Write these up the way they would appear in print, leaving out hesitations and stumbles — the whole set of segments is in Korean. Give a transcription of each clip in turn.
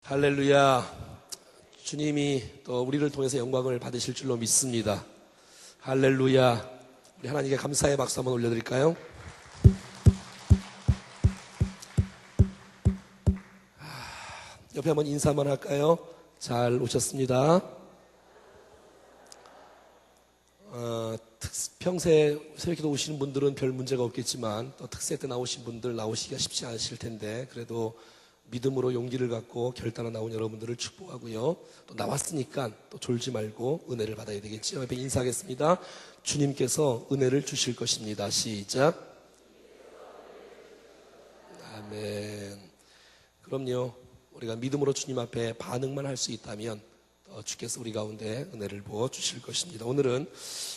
할렐루야. 주님이 또 우리를 통해서 영광을 받으실 줄로 믿습니다. 할렐루야. 우리 하나님께 감사의 박수 한번 올려드릴까요? 옆에 한번 인사 한번 할까요? 잘 오셨습니다. 평소에 새벽기도 오시는 분들은 별 문제가 없겠지만 또 특세 때 나오신 분들 나오시기가 쉽지 않으실 텐데 그래도 믿음으로 용기를 갖고 결단을 나온 여러분들을 축복하고요. 또 나왔으니까 또 졸지 말고 은혜를 받아야 되겠죠. 옆에 인사하겠습니다. 주님께서 은혜를 주실 것입니다. 시작. 아멘. 그럼요. 우리가 믿음으로 주님 앞에 반응만 할 수 있다면 주께서 우리 가운데 은혜를 부어 주실 것입니다. 오늘은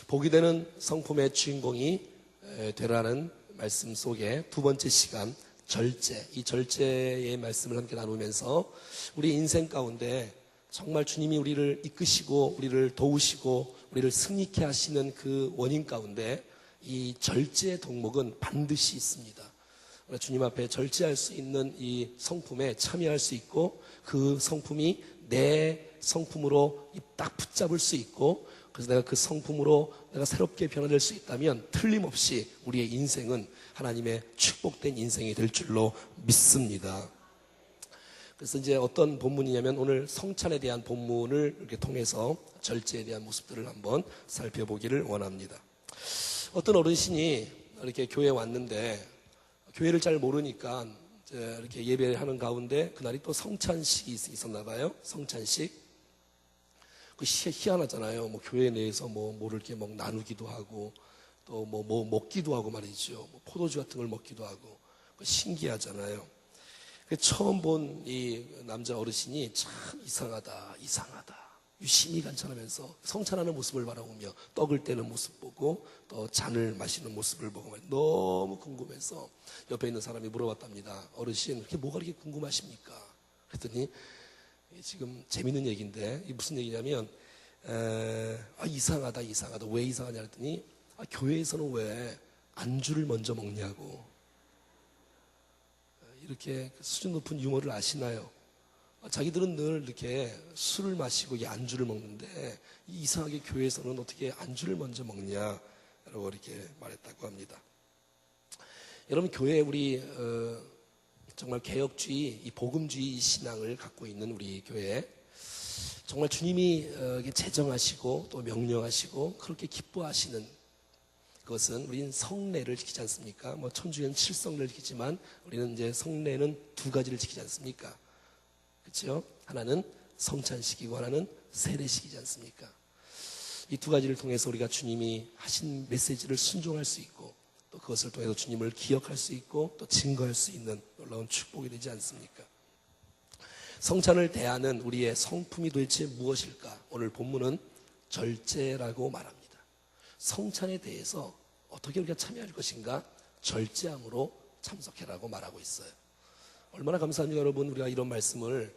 복이 되는 성품의 주인공이 되라는 말씀 속에 두 번째 시간 절제, 이 절제의 말씀을 함께 나누면서 우리 인생 가운데 정말 주님이 우리를 이끄시고 우리를 도우시고 우리를 승리케 하시는 그 원인 가운데 이 절제의 덕목은 반드시 있습니다. 주님 앞에 절제할 수 있는 이 성품에 참여할 수 있고 그 성품이 내 성품으로 딱 붙잡을 수 있고 그래서 내가 그 성품으로 내가 새롭게 변화될 수 있다면 틀림없이 우리의 인생은 하나님의 축복된 인생이 될 줄로 믿습니다. 그래서 이제 어떤 본문이냐면 오늘 성찬에 대한 본문을 이렇게 통해서 절제에 대한 모습들을 한번 살펴보기를 원합니다. 어떤 어르신이 이렇게 교회에 왔는데 교회를 잘 모르니까 이렇게 예배를 하는 가운데 그날이 또 성찬식이 있었나 봐요. 성찬식. 그 희한하잖아요. 뭐 교회 내에서 뭐를 이렇게 나누기도 하고 또 뭐 먹기도 하고 말이죠. 뭐 포도주 같은 걸 먹기도 하고 신기하잖아요. 처음 본 이 남자 어르신이 참 이상하다. 유심히 관찰하면서 성찬하는 모습을 바라보며 떡을 떼는 모습 보고 또 잔을 마시는 모습을 보고 너무 궁금해서 옆에 있는 사람이 물어봤답니다. 어르신, 뭐가 그렇게 궁금하십니까? 그랬더니 지금 재밌는 얘기인데 이게 무슨 얘기냐면 이상하다. 왜 이상하냐 그랬더니 교회에서는 왜 안주를 먼저 먹냐고. 이렇게 수준 높은 유머를 아시나요? 자기들은 늘 이렇게 술을 마시고 이 안주를 먹는데 이상하게 교회에서는 어떻게 안주를 먼저 먹냐라고 이렇게 말했다고 합니다. 여러분 교회 우리 정말 개혁주의, 이 복음주의 신앙을 갖고 있는 우리 교회 정말 주님이 제정하시고 또 명령하시고 그렇게 기뻐하시는 그것은 우리는 성례를 지키지 않습니까? 천주교는 7성례를 지키지만 우리는 이제 성례는 두 가지를 지키지 않습니까? 그렇죠? 하나는 성찬식이고 하나는 세례식이지 않습니까? 이 두 가지를 통해서 우리가 주님이 하신 메시지를 순종할 수 있고 또 그것을 통해서 주님을 기억할 수 있고 또 증거할 수 있는 놀라운 축복이 되지 않습니까? 성찬을 대하는 우리의 성품이 도대체 무엇일까? 오늘 본문은 절제라고 말합니다. 성찬에 대해서 어떻게 우리가 참여할 것인가? 절제함으로 참석해라고 말하고 있어요. 얼마나 감사합니까 여러분. 우리가 이런 말씀을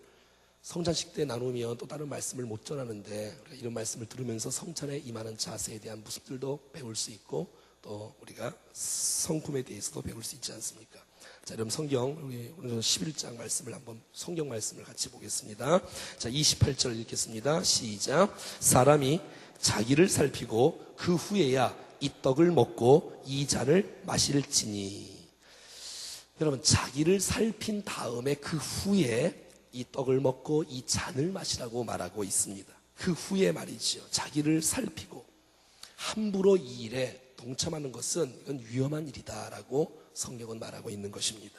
성찬식 때 나누면 또 다른 말씀을 못 전하는데 우리가 이런 말씀을 들으면서 성찬에 임하는 자세에 대한 모습들도 배울 수 있고 또 우리가 성품에 대해서도 배울 수 있지 않습니까? 자, 여러분 성경 우리 오늘 11장 말씀을 한번 성경 말씀을 같이 보겠습니다. 자, 28절 읽겠습니다. 시작. 사람이 자기를 살피고 그 후에야 이 떡을 먹고 이 잔을 마실지니. 여러분 자기를 살핀 다음에 그 후에 이 떡을 먹고 이 잔을 마시라고 말하고 있습니다. 그 후에 말이죠. 자기를 살피고 함부로 이 일에 동참하는 것은 이건 위험한 일이다라고 성경은 말하고 있는 것입니다.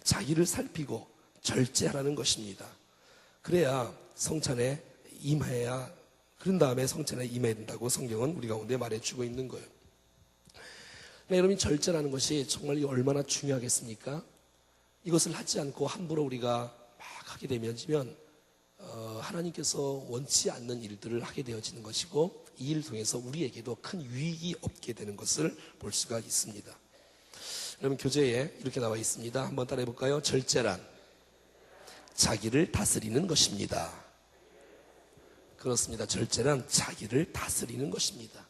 자기를 살피고 절제하라는 것입니다. 그래야 성찬에 임해야 그런 다음에 성찬에 임해야 된다고 성경은 우리 가운데 말해주고 있는 거예요. 여러분 절제라는 것이 정말 얼마나 중요하겠습니까? 이것을 하지 않고 함부로 우리가 막 하게 되면 하나님께서 원치 않는 일들을 하게 되어지는 것이고 이 일을 통해서 우리에게도 큰 유익이 없게 되는 것을 볼 수가 있습니다. 여러분 교재에 이렇게 나와 있습니다. 한번 따라해 볼까요? 절제란 자기를 다스리는 것입니다. 그렇습니다. 절제란 자기를 다스리는 것입니다.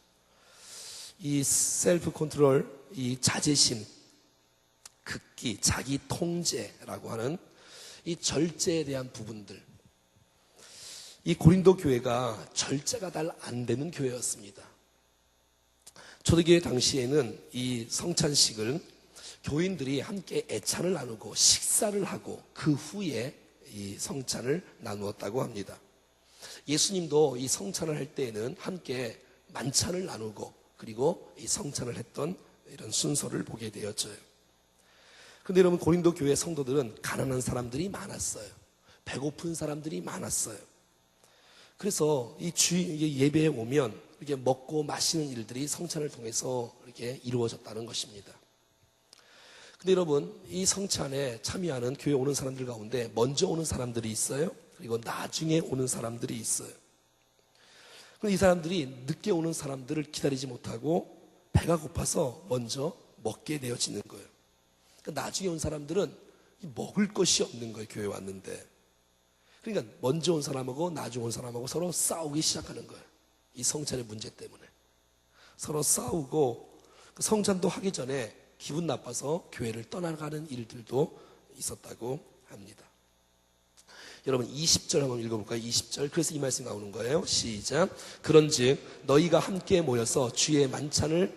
이 셀프 컨트롤, 이 자제심, 극기, 자기 통제라고 하는 이 절제에 대한 부분들, 이 고린도 교회가 절제가 잘 안 되는 교회였습니다. 초대교회 당시에는 이 성찬식을 교인들이 함께 애찬을 나누고 식사를 하고 그 후에 이 성찬을 나누었다고 합니다. 예수님도 이 성찬을 할 때에는 함께 만찬을 나누고 그리고 이 성찬을 했던 이런 순서를 보게 되었죠. 그런데 여러분, 고린도 교회 성도들은 가난한 사람들이 많았어요. 배고픈 사람들이 많았어요. 그래서 이 예배에 오면 이렇게 먹고 마시는 일들이 성찬을 통해서 이렇게 이루어졌다는 것입니다. 근데 여러분, 이 성찬에 참여하는 교회 오는 사람들 가운데 먼저 오는 사람들이 있어요. 그리고 나중에 오는 사람들이 있어요. 그런데 이 사람들이 늦게 오는 사람들을 기다리지 못하고 배가 고파서 먼저 먹게 되어지는 거예요. 그러니까 나중에 온 사람들은 먹을 것이 없는 거예요. 교회에 왔는데. 그러니까 먼저 온 사람하고 나중에 온 사람하고 서로 싸우기 시작하는 거예요. 이 성찬의 문제 때문에. 서로 싸우고 성찬도 하기 전에 기분 나빠서 교회를 떠나가는 일들도 있었다고 합니다. 여러분, 20절 한번 읽어볼까요? 20절. 그래서 이 말씀 나오는 거예요. 시작. 그런즉 너희가 함께 모여서 주의 만찬을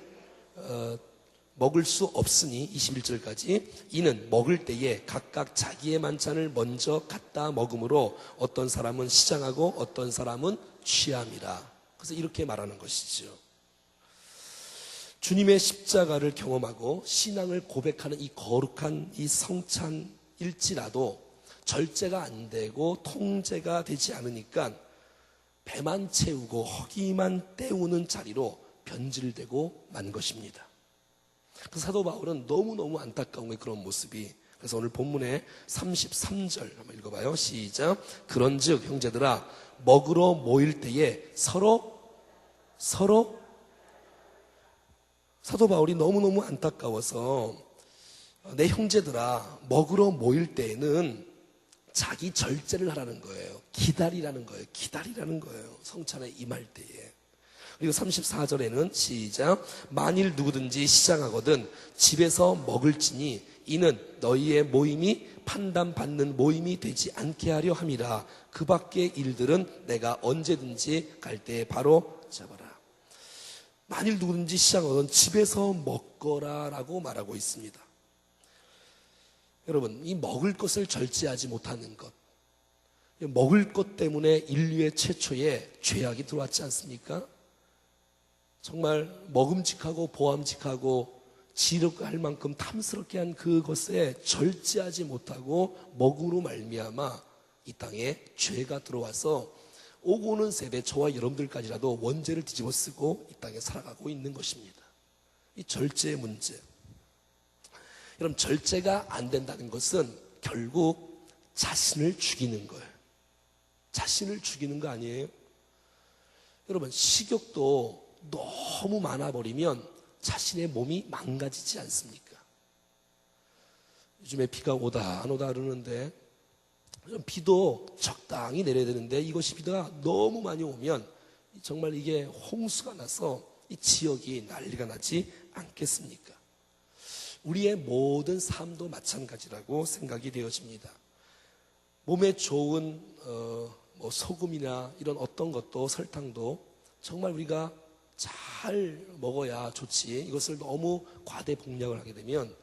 먹을 수 없으니 21절까지 이는 먹을 때에 각각 자기의 만찬을 먼저 갖다 먹음으로 어떤 사람은 시장하고 어떤 사람은 취함이라. 그래서 이렇게 말하는 것이죠. 주님의 십자가를 경험하고 신앙을 고백하는 이 거룩한 이 성찬일지라도 절제가 안 되고 통제가 되지 않으니까 배만 채우고 허기만 때우는 자리로 변질되고 만 것입니다. 그 사도 바울은 너무너무 안타까운 거예요, 그런 모습이. 그래서 오늘 본문의 33절 한번 읽어봐요. 시작. 그런즉 형제들아 먹으러 모일 때에 서로 사도 바울이 너무너무 안타까워서 내 형제들아 먹으러 모일 때에는 자기 절제를 하라는 거예요. 기다리라는 거예요. 성찬에 임할 때에. 그리고 34절에는 시작. 만일 누구든지 시장하거든 집에서 먹을지니 이는 너희의 모임이 판단받는 모임이 되지 않게 하려 함이라. 그 밖의 일들은 내가 언제든지 갈 때에 바로 잡아라. 만일 누구든지 시장하거든 집에서 먹거라 라고 말하고 있습니다. 여러분, 이 먹을 것을 절제하지 못하는 것, 먹을 것 때문에 인류의 최초의 죄악이 들어왔지 않습니까? 정말 먹음직하고 보암직하고 지력할 만큼 탐스럽게 한 그것에 절제하지 못하고 먹음으로 말미암아 이 땅에 죄가 들어와서 오고 오는 세대, 저와 여러분들까지라도 원죄를 뒤집어 쓰고 이 땅에 살아가고 있는 것입니다. 이 절제의 문제. 여러분, 절제가 안 된다는 것은 결국 자신을 죽이는 거예요. 자신을 죽이는 거 아니에요? 여러분, 식욕도 너무 많아버리면 자신의 몸이 망가지지 않습니까? 요즘에 비가 오다 안 오다 그러는데 비도 적당히 내려야 되는데 이것이 비가 너무 많이 오면 정말 이게 홍수가 나서 이 지역이 난리가 나지 않겠습니까? 우리의 모든 삶도 마찬가지라고 생각이 되어집니다. 몸에 좋은 소금이나 이런 어떤 것도 설탕도 정말 우리가 잘 먹어야 좋지, 이것을 너무 과대 복약을 하게 되면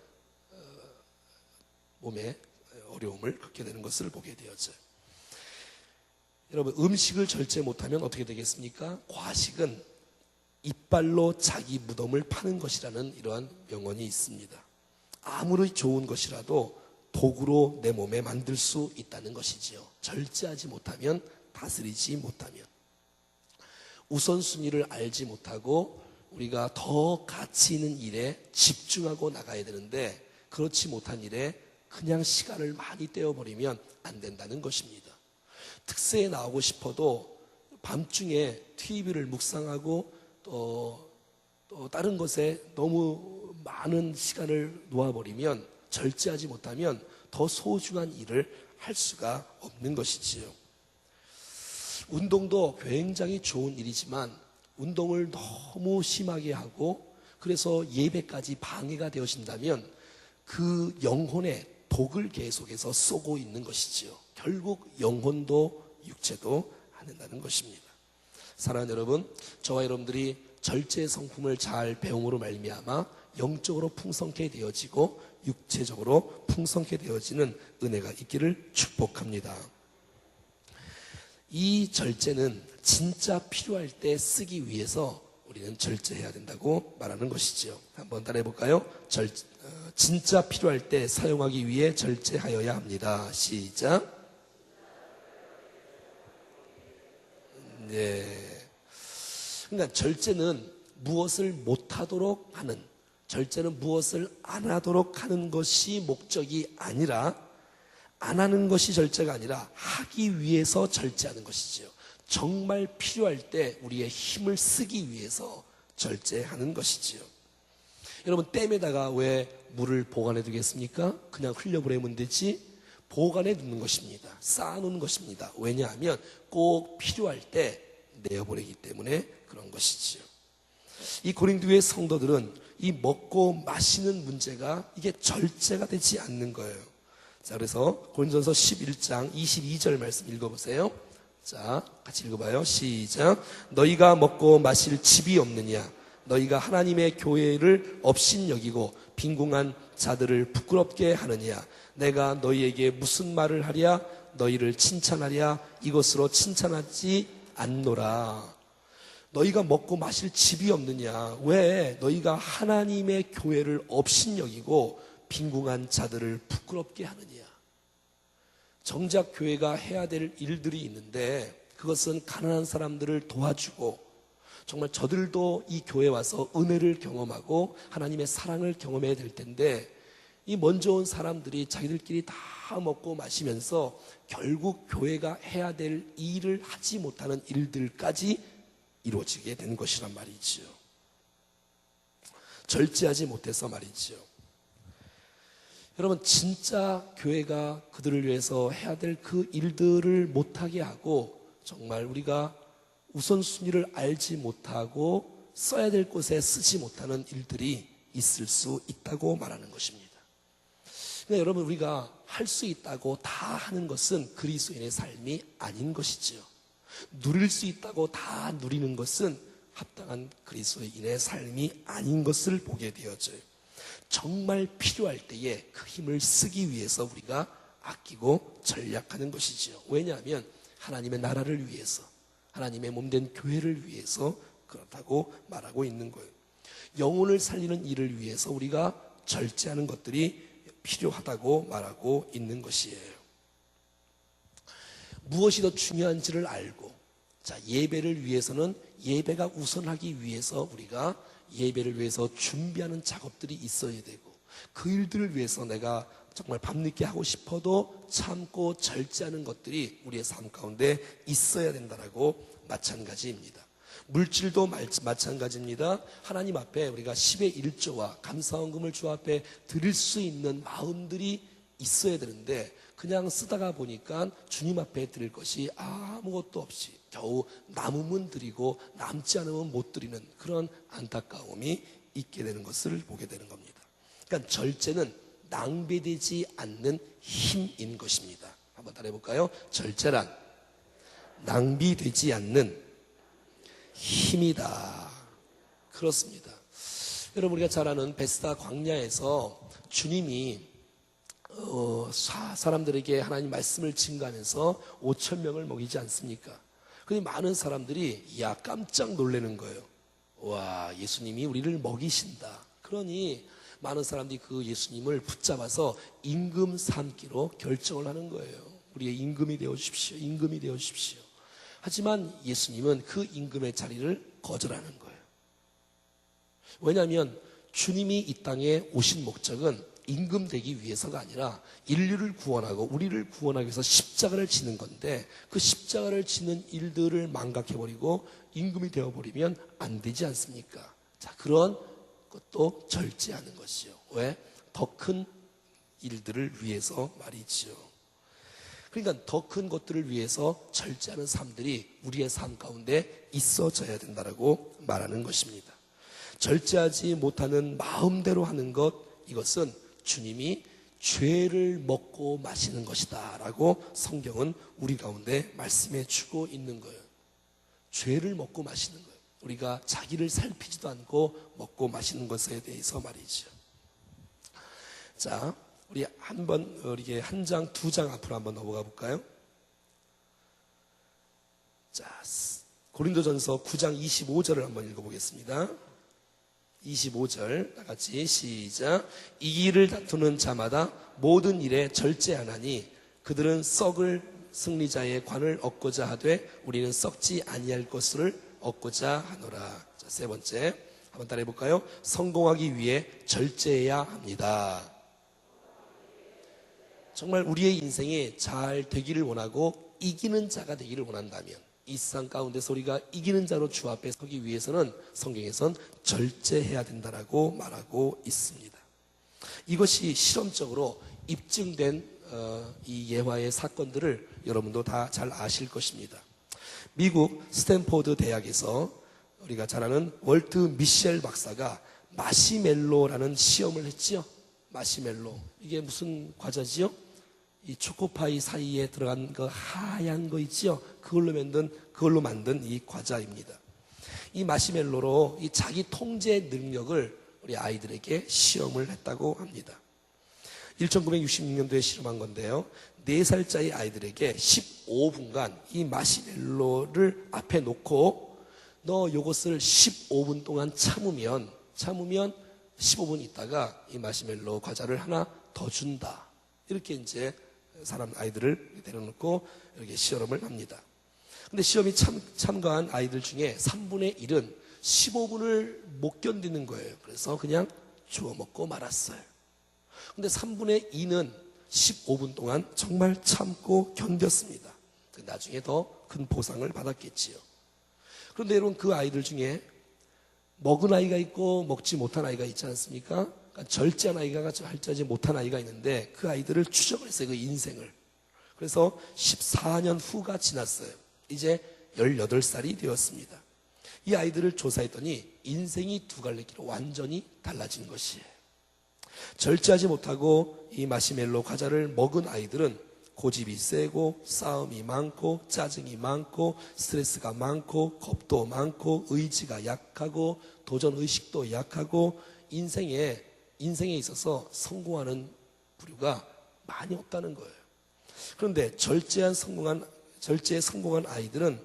몸에 어려움을 겪게 되는 것을 보게 되었죠. 여러분, 음식을 절제 못하면 어떻게 되겠습니까? 과식은 이빨로 자기 무덤을 파는 것이라는 이러한 명언이 있습니다. 아무리 좋은 것이라도 도구로 내 몸에 만들 수 있다는 것이지요. 절제하지 못하면, 다스리지 못하면. 우선순위를 알지 못하고 우리가 더 가치 있는 일에 집중하고 나가야 되는데 그렇지 못한 일에 그냥 시간을 많이 떼어버리면 안 된다는 것입니다. 특세에 나오고 싶어도 밤중에 TV를 묵상하고 또 다른 것에 너무 많은 시간을 놓아버리면, 절제하지 못하면 더 소중한 일을 할 수가 없는 것이지요. 운동도 굉장히 좋은 일이지만 운동을 너무 심하게 하고 그래서 예배까지 방해가 되어진다면 그 영혼의 독을 계속해서 쏘고 있는 것이지요. 결국 영혼도 육체도 안 된다는 것입니다. 사랑하는 여러분, 저와 여러분들이 절제의 성품을 잘 배움으로 말미암아 영적으로 풍성케 되어지고 육체적으로 풍성케 되어지는 은혜가 있기를 축복합니다. 이 절제는 진짜 필요할 때 쓰기 위해서 우리는 절제해야 된다고 말하는 것이지요. 한번 따라해 볼까요? 진짜 필요할 때 사용하기 위해 절제하여야 합니다. 시작. 네. 그러니까 절제는 무엇을 못하도록 하는, 절제는 무엇을 안 하도록 하는 것이 목적이 아니라, 안 하는 것이 절제가 아니라 하기 위해서 절제하는 것이지요. 정말 필요할 때 우리의 힘을 쓰기 위해서 절제하는 것이지요. 여러분, 댐에다가 왜 물을 보관해 두겠습니까? 그냥 흘려보내면 되지 보관해 두는 것입니다. 쌓아놓는 것입니다. 왜냐하면 꼭 필요할 때 내어보내기 때문에 그런 것이지요. 이 고린도의 성도들은 이 먹고 마시는 문제가 이게 절제가 되지 않는 거예요. 자, 그래서 고린도전서 11장 22절 말씀 읽어보세요. 자, 같이 읽어봐요. 시작. 너희가 먹고 마실 집이 없느냐? 너희가 하나님의 교회를 업신여기고 빈궁한 자들을 부끄럽게 하느냐? 내가 너희에게 무슨 말을 하랴? 너희를 칭찬하랴? 이것으로 칭찬하지 않노라. 너희가 먹고 마실 집이 없느냐? 왜 너희가 하나님의 교회를 업신여기고 빈궁한 자들을 부끄럽게 하느냐? 정작 교회가 해야 될 일들이 있는데 그것은 가난한 사람들을 도와주고 정말 저들도 이 교회에 와서 은혜를 경험하고 하나님의 사랑을 경험해야 될 텐데 이 먼저 온 사람들이 자기들끼리 다 먹고 마시면서 결국 교회가 해야 될 일을 하지 못하는 일들까지 이루어지게 된 것이란 말이지요. 절제하지 못해서 말이지요. 여러분, 진짜 교회가 그들을 위해서 해야 될 그 일들을 못하게 하고 정말 우리가 우선순위를 알지 못하고 써야 될 곳에 쓰지 못하는 일들이 있을 수 있다고 말하는 것입니다. 그러니까 여러분, 우리가 할 수 있다고 다 하는 것은 그리스도인의 삶이 아닌 것이지요. 누릴 수 있다고 다 누리는 것은 합당한 그리스도인의 삶이 아닌 것을 보게 되어져요. 정말 필요할 때에 그 힘을 쓰기 위해서 우리가 아끼고 전략하는 것이지요. 왜냐하면 하나님의 나라를 위해서, 하나님의 몸된 교회를 위해서 그렇다고 말하고 있는 거예요. 영혼을 살리는 일을 위해서 우리가 절제하는 것들이 필요하다고 말하고 있는 것이에요. 무엇이 더 중요한지를 알고, 자, 예배를 위해서는 예배가 우선하기 위해서 우리가 예배를 위해서 준비하는 작업들이 있어야 되고, 그 일들을 위해서 내가 정말 밤늦게 하고 싶어도 참고 절제하는 것들이 우리의 삶 가운데 있어야 된다라고 마찬가지입니다. 물질도 마찬가지입니다. 하나님 앞에 우리가 10의 1조와 감사헌금을 주 앞에 드릴 수 있는 마음들이 있어야 되는데 그냥 쓰다가 보니까 주님 앞에 드릴 것이 아무것도 없이 겨우 남으면 드리고 남지 않으면 못 드리는 그런 안타까움이 있게 되는 것을 보게 되는 겁니다. 그러니까 절제는 낭비되지 않는 힘인 것입니다. 한번 따라해 볼까요? 절제란 낭비되지 않는 힘이다. 그렇습니다. 여러분, 우리가 잘 아는 베스다 광야에서 주님이 사람들에게 하나님 말씀을 증거하면서 5,000명을 먹이지 않습니까? 그런데 많은 사람들이 깜짝 놀라는 거예요. 와, 예수님이 우리를 먹이신다. 그러니 많은 사람들이 그 예수님을 붙잡아서 임금 삼기로 결정을 하는 거예요. 우리의 임금이 되어 주십시오. 임금이 되어 주십시오. 하지만 예수님은 그 임금의 자리를 거절하는 거예요. 왜냐하면 주님이 이 땅에 오신 목적은 임금 되기 위해서가 아니라 인류를 구원하고 우리를 구원하기 위해서 십자가를 지는 건데 그 십자가를 지는 일들을 망각해버리고 임금이 되어버리면 안 되지 않습니까? 자, 그런 것도 절제하는 것이요. 왜? 더 큰 일들을 위해서 말이지요. 그러니까 더 큰 것들을 위해서 절제하는 삶들이 우리의 삶 가운데 있어져야 된다라고 말하는 것입니다. 절제하지 못하는 마음대로 하는 것, 이것은 주님이 죄를 먹고 마시는 것이다 라고 성경은 우리 가운데 말씀해 주고 있는 거예요. 죄를 먹고 마시는 거예요. 우리가 자기를 살피지도 않고 먹고 마시는 것에 대해서 말이죠. 자, 우리 이렇게 한 장, 두 장 앞으로 한번 넘어가 볼까요? 자, 고린도전서 9장 25절을 한번 읽어보겠습니다. 25절 다 같이 시작. 이 일을 다투는 자마다 모든 일에 절제하나니 그들은 썩을 승리자의 관을 얻고자 하되 우리는 썩지 아니할 것을 얻고자 하노라. 자, 세 번째 한번 따라해 볼까요? 성공하기 위해 절제해야 합니다. 정말 우리의 인생이 잘 되기를 원하고 이기는 자가 되기를 원한다면 이 세상 가운데서 우리가 이기는 자로 주 앞에 서기 위해서는 성경에선 절제해야 된다라고 말하고 있습니다. 이것이 실험적으로 입증된 이 예화의 사건들을 여러분도 다 잘 아실 것입니다. 미국 스탠포드 대학에서 우리가 잘 아는 월트 미셸 박사가 마시멜로라는 시험을 했지요. 마시멜로. 이게 무슨 과자지요? 이 초코파이 사이에 들어간 그 하얀 거 있지요? 그걸로 만든 이 과자입니다. 이 마시멜로로 이 자기 통제 능력을 우리 아이들에게 시험을 했다고 합니다. 1966년도에 실험한 건데요. 4살짜리 아이들에게 15분간 이 마시멜로를 앞에 놓고 너 요것을 15분 동안 참으면 15분 있다가 이 마시멜로 과자를 하나 더 준다. 이렇게 이제 사람 아이들을 데려놓고 이렇게 시험을 합니다. 근데 시험이 참가한 아이들 중에 3분의 1은 15분을 못 견디는 거예요. 그래서 그냥 주워 먹고 말았어요. 근데 3분의 2는 15분 동안 정말 참고 견뎠습니다. 나중에 더 큰 보상을 받았겠지요. 그런데 여러분 그 아이들 중에 먹은 아이가 있고 먹지 못한 아이가 있지 않습니까? 그러니까 절제한 아이가 절제하지 못한 아이가 있는데 그 아이들을 추적을 했어요. 그 인생을. 그래서 14년 후가 지났어요. 이제 18살이 되었습니다. 이 아이들을 조사했더니 인생이 두 갈래길로 완전히 달라진 것이에요. 절제하지 못하고 이 마시멜로 과자를 먹은 아이들은 고집이 세고 싸움이 많고 짜증이 많고 스트레스가 많고 겁도 많고 의지가 약하고 도전의식도 약하고 인생에 있어서 성공하는 부류가 많이 없다는 거예요. 그런데 절제에 성공한 아이들은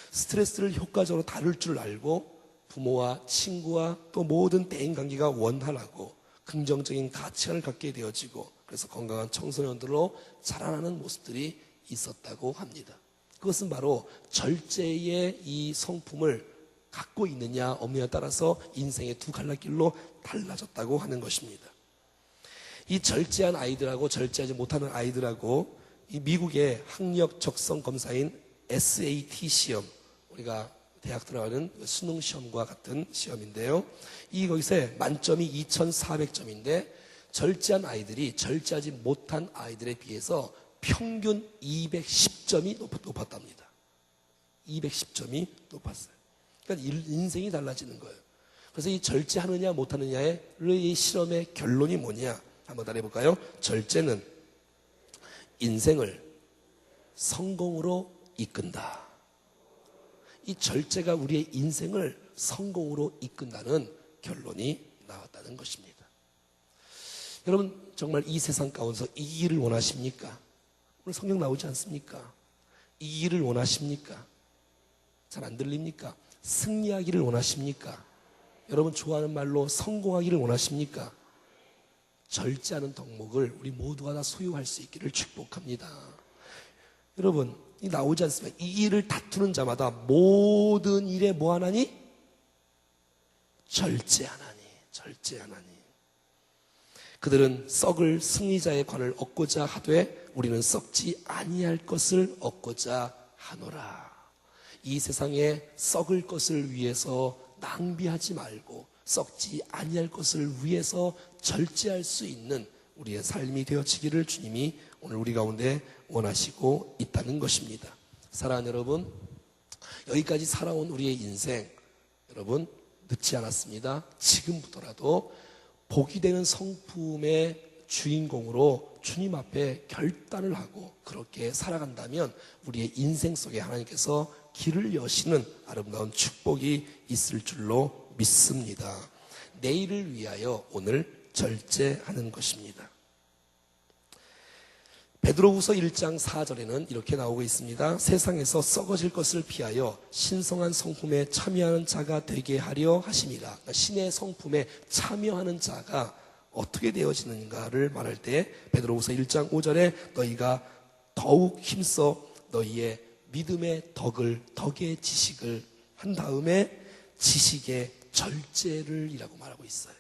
스트레스를 효과적으로 다룰 줄 알고 부모와 친구와 또 모든 대인관계가 원활하고 긍정적인 가치관을 갖게 되어지고 그래서 건강한 청소년들로 자라나는 모습들이 있었다고 합니다. 그것은 바로 절제의 이 성품을 갖고 있느냐 없느냐에 따라서 인생의 두 갈래길로 달라졌다고 하는 것입니다. 이 절제한 아이들하고 절제하지 못하는 아이들하고 이 미국의 학력 적성 검사인 SAT 시험, 우리가 대학 들어가는 수능 시험과 같은 시험인데요. 거기서 만점이 2,400점인데 절제한 아이들이 절제하지 못한 아이들에 비해서 평균 210점이 높았답니다. 210점이 높았어요. 그러니까 인생이 달라지는 거예요. 그래서 이 절제하느냐 못하느냐의 이 실험의 결론이 뭐냐? 한번 따라해볼까요? 절제는 인생을 성공으로 이끈다. 이 절제가 우리의 인생을 성공으로 이끈다는 결론이 나왔다는 것입니다. 여러분 정말 이 세상 가운데서 이기기를 원하십니까? 오늘 성경 나오지 않습니까? 이기기를 원하십니까? 잘 안 들립니까? 승리하기를 원하십니까? 여러분 좋아하는 말로 성공하기를 원하십니까? 절제하는 덕목을 우리 모두가 다 소유할 수 있기를 축복합니다. 여러분 이 나오지 않습니까? 이 일을 다투는 자마다 모든 일에 뭐 하나니? 절제하나니. 그들은 썩을 승리자의 관을 얻고자 하되 우리는 썩지 아니할 것을 얻고자 하노라. 이 세상에 썩을 것을 위해서 낭비하지 말고 썩지 아니할 것을 위해서 절제할 수 있는 우리의 삶이 되어지기를 주님이 오늘 우리 가운데 원하시고 있다는 것입니다. 사랑하는 여러분, 여기까지 살아온 우리의 인생 여러분 늦지 않았습니다. 지금부터라도 복이 되는 성품의 주인공으로 주님 앞에 결단을 하고 그렇게 살아간다면 우리의 인생 속에 하나님께서 길을 여시는 아름다운 축복이 있을 줄로 믿습니다. 내일을 위하여 오늘 절제하는 것입니다. 베드로후서 1장 4절에는 이렇게 나오고 있습니다. 세상에서 썩어질 것을 피하여 신성한 성품에 참여하는 자가 되게 하려 하심이라. 그러니까 신의 성품에 참여하는 자가 어떻게 되어지는가를 말할 때 베드로후서 1장 5절에 너희가 더욱 힘써 너희의 믿음의 덕의 지식을 한 다음에 지식의 절제를 이라고 말하고 있어요.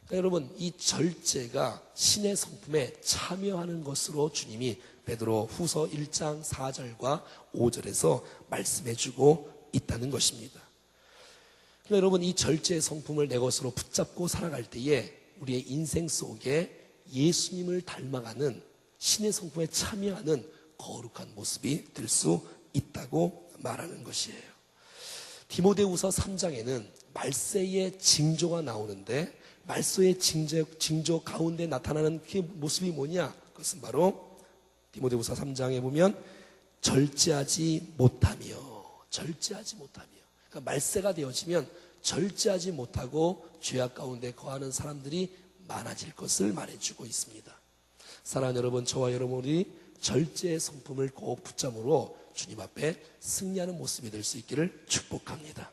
그러니까 여러분, 이 절제가 신의 성품에 참여하는 것으로 주님이 베드로 후서 1장 4절과 5절에서 말씀해주고 있다는 것입니다. 그러니까 여러분, 이 절제의 성품을 내 것으로 붙잡고 살아갈 때에 우리의 인생 속에 예수님을 닮아가는 신의 성품에 참여하는 거룩한 모습이 될 수 있다고 말하는 것이에요. 디모데후서 3장에는 말세의 징조가 나오는데 말세의 징조 가운데 나타나는 그 모습이 뭐냐? 그것은 바로 디모데후서 3장에 보면 절제하지 못하며 그러니까 말세가 되어지면 절제하지 못하고 죄악 가운데 거하는 사람들이 많아질 것을 말해주고 있습니다. 사랑하는 여러분, 저와 여러분이 절제의 성품을 꼭 붙잡으로 주님 앞에 승리하는 모습이 될 수 있기를 축복합니다.